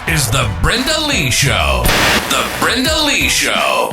is The Brenda Lee Show. The Brenda Lee Show.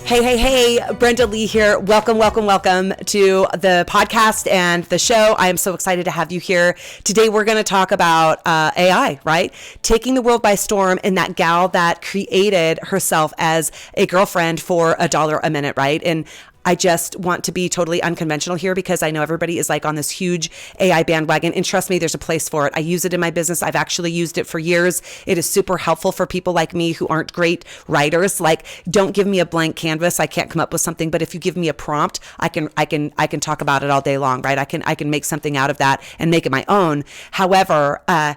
Hey, Brenda Lee here. Welcome to the podcast and the show. I am so excited to have you here. Today we're going to talk about AI, right? Taking the world by storm, and that gal that created herself as a girlfriend for $1 a minute, right? And I just want to be totally unconventional here because I know everybody is like on this huge AI bandwagon, and trust me, there's a place for it. I use it in my business. I've actually used it for years. It is super helpful for people like me who aren't great writers. Like, don't give me a blank canvas. I can't come up with something, but if you give me a prompt, I can talk about it all day long, right? I can make something out of that and make it my own. However, I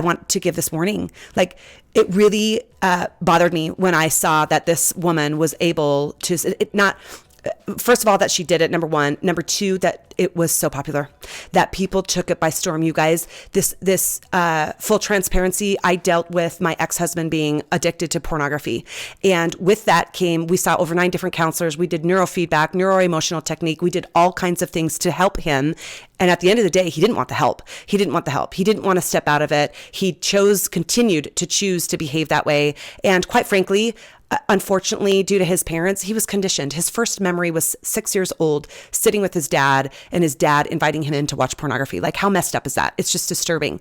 want to give this warning. Like, it really bothered me when I saw that this woman was able to first of all, that she did it, number one. Number two, that it was so popular that people took it by storm. You guys, this full transparency, I dealt with my ex-husband being addicted to pornography. And with that we saw over 9 different counselors. We did neurofeedback, neuroemotional technique. We did all kinds of things to help him. And at the end of the day, he didn't want the help. He didn't want to step out of it. He continued to choose to behave that way. And quite frankly, unfortunately, due to his parents, he was conditioned. His first memory was 6 years old, sitting with his dad, and his dad inviting him in to watch pornography. Like, how messed up is that? It's just disturbing.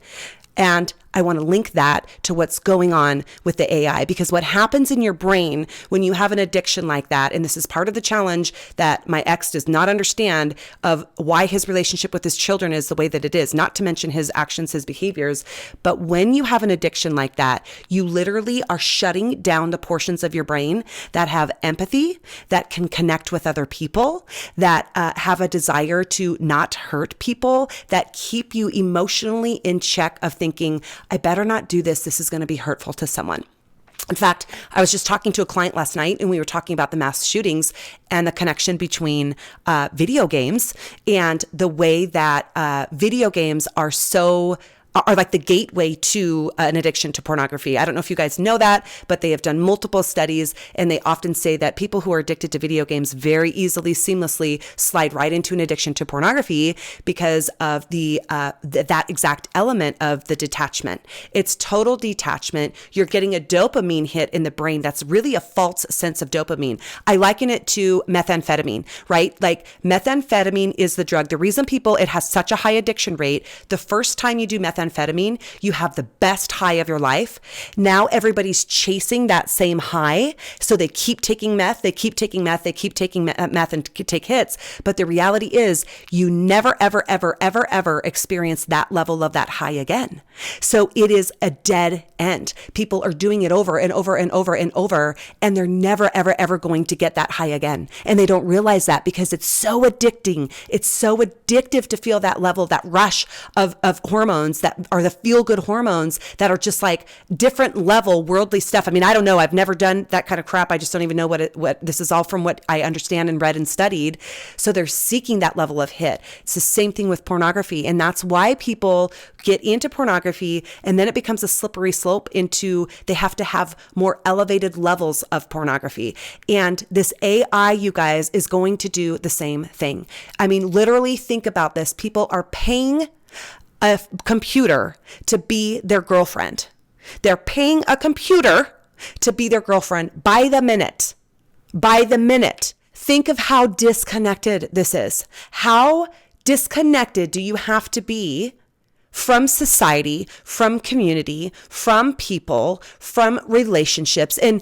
And I want to link that to what's going on with the AI, because what happens in your brain when you have an addiction like that, and this is part of the challenge that my ex does not understand of why his relationship with his children is the way that it is, not to mention his actions, his behaviors. But when you have an addiction like that, you literally are shutting down the portions of your brain that have empathy, that can connect with other people, that have a desire to not hurt people, that keep you emotionally in check of thinking, I better not do this. This is going to be hurtful to someone. In fact, I was just talking to a client last night, and we were talking about the mass shootings and the connection between video games and the way that video games are like the gateway to an addiction to pornography. I don't know if you guys know that, but they have done multiple studies, and they often say that people who are addicted to video games very easily, seamlessly slide right into an addiction to pornography because of that exact element of the detachment. It's total detachment. You're getting a dopamine hit in the brain that's really a false sense of dopamine. I liken it to methamphetamine, right? Like, methamphetamine is the drug. The reason it has such a high addiction rate, the first time you do methamphetamine, you have the best high of your life. Now everybody's chasing that same high. So they keep taking meth, they keep taking meth and take hits. But the reality is you never, ever, ever, ever, ever experience that level of that high again. So it is a dead end. People are doing it over and over and over and over, and they're never, ever, ever going to get that high again. And they don't realize that because it's so addicting. It's so addictive to feel that level, that rush of hormones that are the feel-good hormones that are just like different level worldly stuff. I mean, I don't know. I've never done that kind of crap. I just don't even know what this is all from what I understand and read and studied. So they're seeking that level of hit. It's the same thing with pornography. And that's why people get into pornography, and then it becomes a slippery slope into they have to have more elevated levels of pornography. And this AI, you guys, is going to do the same thing. I mean, literally think about this. People are paying a computer to be their girlfriend. They're paying a computer to be their girlfriend by the minute. By the minute. Think of how disconnected this is. How disconnected do you have to be from society, from community, from people, from relationships? I've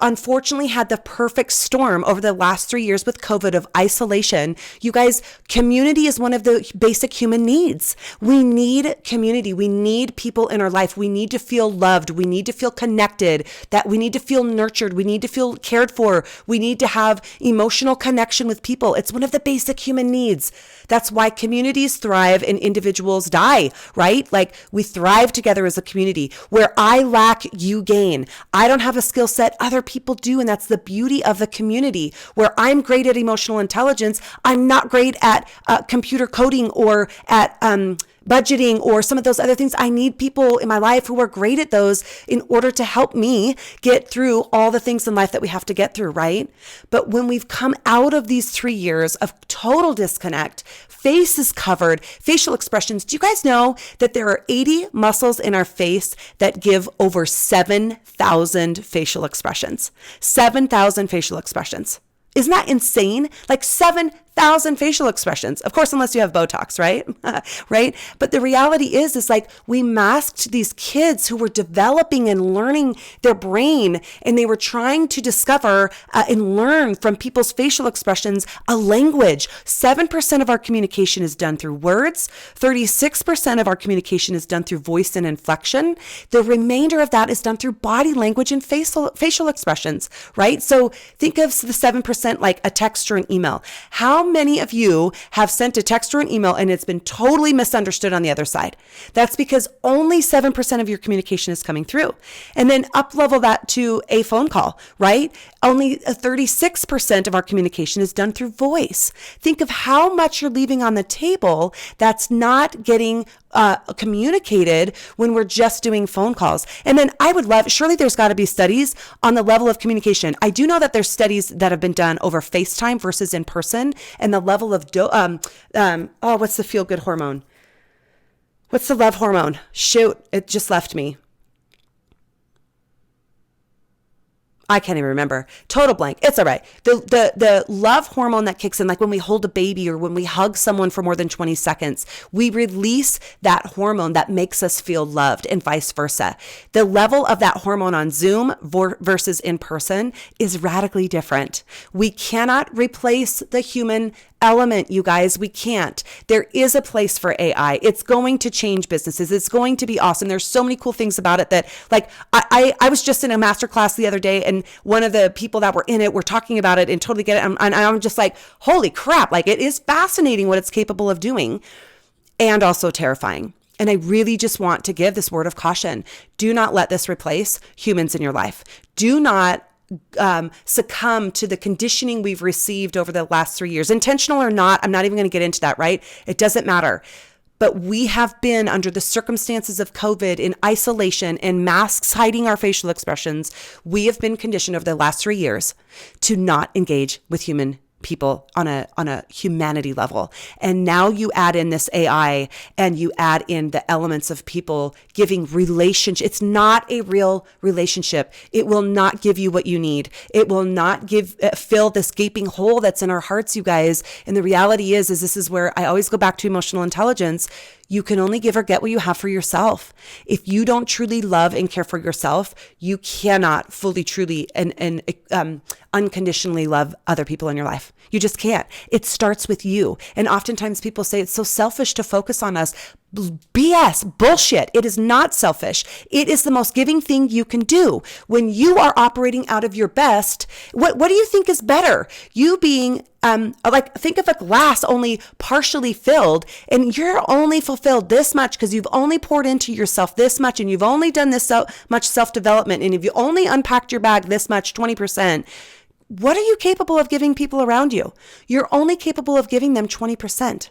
unfortunately had the perfect storm over the last 3 years with COVID of isolation. You guys, community is one of the basic human needs. We need community. We need people in our life. We need to feel loved. We need to feel connected, that we need to feel nurtured. We need to feel cared for. We need to have emotional connection with people. It's one of the basic human needs. That's why communities thrive and individuals die, right? Like, we thrive together as a community. Where I lack, you gain. I don't have a skill set, other people do. And that's the beauty of the community. Where I'm great at emotional intelligence, I'm not great at computer coding or at budgeting or some of those other things. I need people in my life who are great at those in order to help me get through all the things in life that we have to get through, right? But when we've come out of these 3 years of total disconnect, face is covered, facial expressions. Do you guys know that there are 80 muscles in our face that give over 7,000 facial expressions? 7,000 facial expressions. Isn't that insane? Like 7,000 facial expressions. Of course, unless you have Botox, right? Right? But the reality is like we masked these kids who were developing and learning their brain, and they were trying to discover and learn from people's facial expressions a language. 7% of our communication is done through words. 36% of our communication is done through voice and inflection. The remainder of that is done through body language and facial expressions, right? So think of the 7% like a text or an email. How many of you have sent a text or an email and it's been totally misunderstood on the other side? That's because only 7% of your communication is coming through. And then up level that to a phone call, right? Only 36% of our communication is done through voice. Think of how much you're leaving on the table that's not getting communicated when we're just doing phone calls. And then I would love, surely there's got to be studies on the level of communication. I do know that there's studies that have been done over FaceTime versus in person, and the level of, what's the feel good hormone? What's the love hormone? Shoot, it just left me. I can't even remember. Total blank. It's all right. The love hormone that kicks in, like when we hold a baby or when we hug someone for more than 20 seconds, we release that hormone that makes us feel loved, and vice versa. The level of that hormone on Zoom versus in person is radically different. We cannot replace the human element, you guys. We can't. There is a place for AI. It's going to change businesses. It's going to be awesome. There's so many cool things about it that, like, I was just in a masterclass the other day, and one of the people that were in it were talking about it and totally get it. And I'm just like, holy crap. Like, it is fascinating what it's capable of doing, and also terrifying. And I really just want to give this word of caution. Do not let this replace humans in your life. Do not succumb to the conditioning we've received over the last 3 years. Intentional or not, I'm not even going to get into that, right? It doesn't matter. But we have been under the circumstances of COVID in isolation and masks hiding our facial expressions. We have been conditioned over the last 3 years to not engage with human people on a humanity level. And now you add in this AI and you add in the elements of people giving relationship. It's not a real relationship. It will not give you what you need. It will not fill this gaping hole that's in our hearts, you guys. And the reality is this is where I always go back to emotional intelligence. You can only give or get what you have for yourself. If you don't truly love and care for yourself, you cannot fully, truly, and unconditionally love other people in your life. You just can't. It starts with you. And oftentimes people say it's so selfish to focus on us. BS, bullshit. It is not selfish. It is the most giving thing you can do. When you are operating out of your best, what do you think is better? You being think of a glass only partially filled, and you're only fulfilled this much because you've only poured into yourself this much, and you've only done this so much self-development, and if you only unpacked your bag this much, 20%, what are you capable of giving people around you? You're only capable of giving them 20%.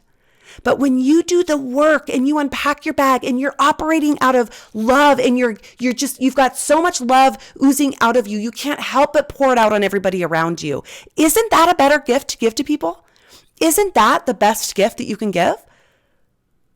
But when you do the work and you unpack your bag and you're operating out of love and you've got so much love oozing out of you, you can't help but pour it out on everybody around you. Isn't that a better gift to give to people? Isn't that the best gift that you can give?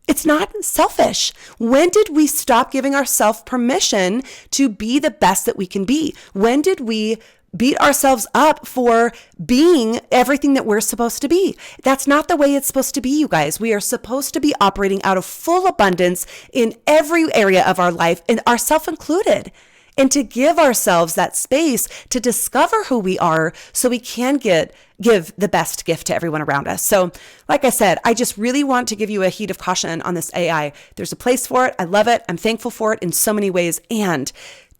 It's not selfish. When did we stop giving ourselves permission to be the best that we can be? When did we beat ourselves up for being everything that we're supposed to be? That's not the way it's supposed to be, you guys. We are supposed to be operating out of full abundance in every area of our life, and ourselves included, and to give ourselves that space to discover who we are so we can give the best gift to everyone around us. So like I said, I just really want to give you a heat of caution on this AI. There's a place for it. I love it. I'm thankful for it in so many ways. And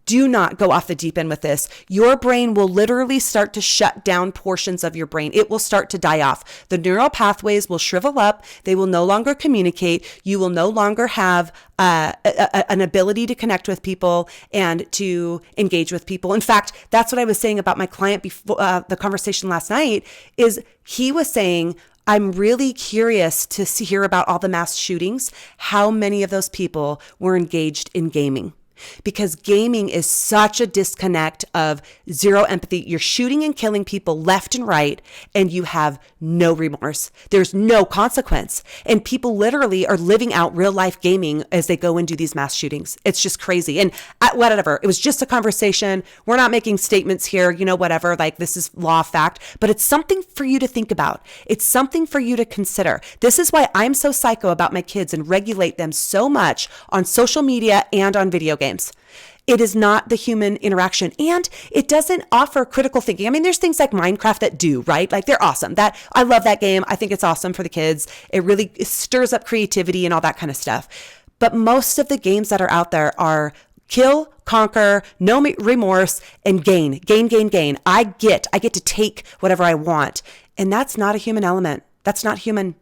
do not go off the deep end with this. Your brain will literally start to shut down portions of your brain. It will start to die off. The neural pathways will shrivel up. They will no longer communicate. You will no longer have an ability to connect with people and to engage with people. In fact, that's what I was saying about my client before the conversation last night. Is he was saying, I'm really curious to hear about all the mass shootings, how many of those people were engaged in gaming. Because gaming is such a disconnect of zero empathy. You're shooting and killing people left and right, and you have no remorse. There's no consequence. And people literally are living out real life gaming as they go and do these mass shootings. It's just crazy. And whatever, it was just a conversation. We're not making statements here, whatever, like this is law of fact, but it's something for you to think about. It's something for you to consider. This is why I'm so psycho about my kids and regulate them so much on social media and on video games. It is not the human interaction, and it doesn't offer critical thinking. I mean, there's things like Minecraft that do, right? Like they're awesome. I love that game. I think it's awesome for the kids. It really stirs up creativity and all that kind of stuff. But most of the games that are out there are kill, conquer, no remorse, and gain. I get to take whatever I want. And that's not a human element. That's not human.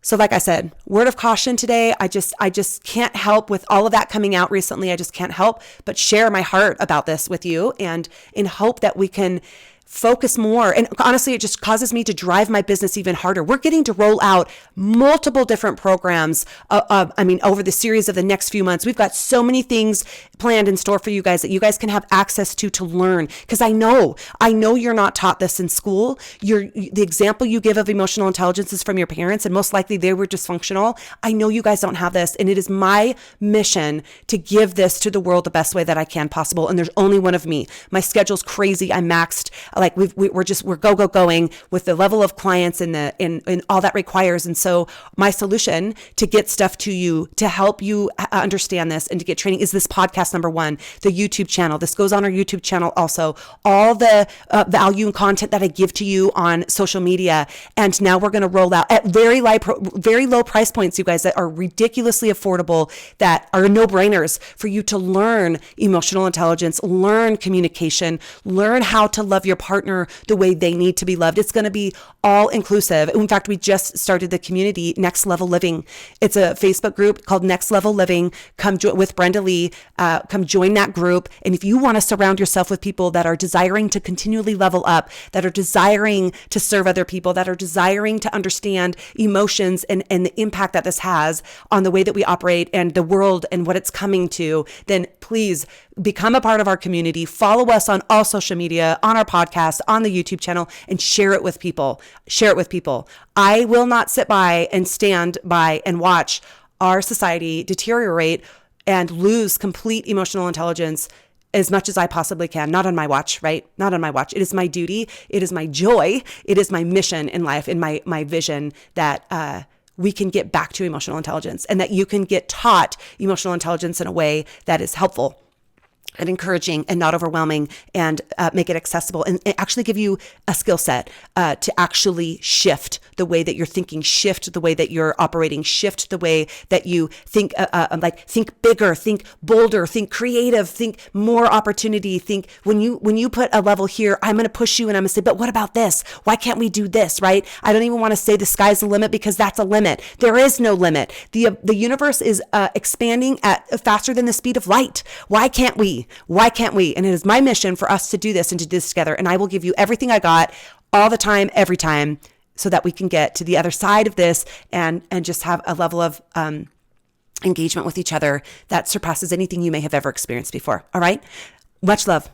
So like I said, word of caution today, I just can't help with all of that coming out recently. I just can't help but share my heart about this with you, and in hope that we can focus more. And honestly, it just causes me to drive my business even harder. We're getting to roll out multiple different programs. Over the series of the next few months, we've got so many things planned in store for you guys that you guys can have access to learn. Because I know you're not taught this in school. The example you give of emotional intelligence is from your parents, and most likely they were dysfunctional. I know you guys don't have this, and it is my mission to give this to the world the best way that I can possible. And there's only one of me. My schedule's crazy. I'm maxed. Like we're going with the level of clients and all that requires. And so my solution to get stuff to you, to help you understand this and to get training is this podcast, number one, the YouTube channel. This goes on our YouTube channel also, all the value and content that I give to you on social media. And now we're going to roll out at very low price points, you guys, that are ridiculously affordable, that are no-brainers for you to learn emotional intelligence, learn communication, learn how to love your partner the way they need to be loved. It's going to be all inclusive. In fact, we just started the community Next Level Living. It's a Facebook group called Next Level Living. Come with Brenda Lee. Come join that group. And if you want to surround yourself with people that are desiring to continually level up, that are desiring to serve other people, that are desiring to understand emotions and the impact that this has on the way that we operate and the world and what it's coming to, then please become a part of our community. Follow us on all social media, on our podcast, on the YouTube channel, and share it with people. I will not sit by and stand by and watch our society deteriorate and lose complete emotional intelligence as much as I possibly can. Not on my watch, right? Not on my watch. It is my duty. It is my joy. It is my mission in life, and my vision that we can get back to emotional intelligence, and that you can get taught emotional intelligence in a way that is helpful and encouraging and not overwhelming, and make it accessible and actually give you a skill set to actually shift the way that you're thinking, shift the way that you're operating, shift the way that you think, think bigger, think bolder, think creative, think more opportunity. Think when you put a level here, I'm going to push you and I'm going to say, but what about this? Why can't we do this? Right? I don't even want to say the sky's the limit, because that's a limit. There is no limit. The universe is expanding at faster than the speed of light. Why can't we? Why can't we? And it is my mission for us to do this and to do this together. And I will give you everything I got all the time, every time, so that we can get to the other side of this and just have a level of engagement with each other that surpasses anything you may have ever experienced before. All right. Much love.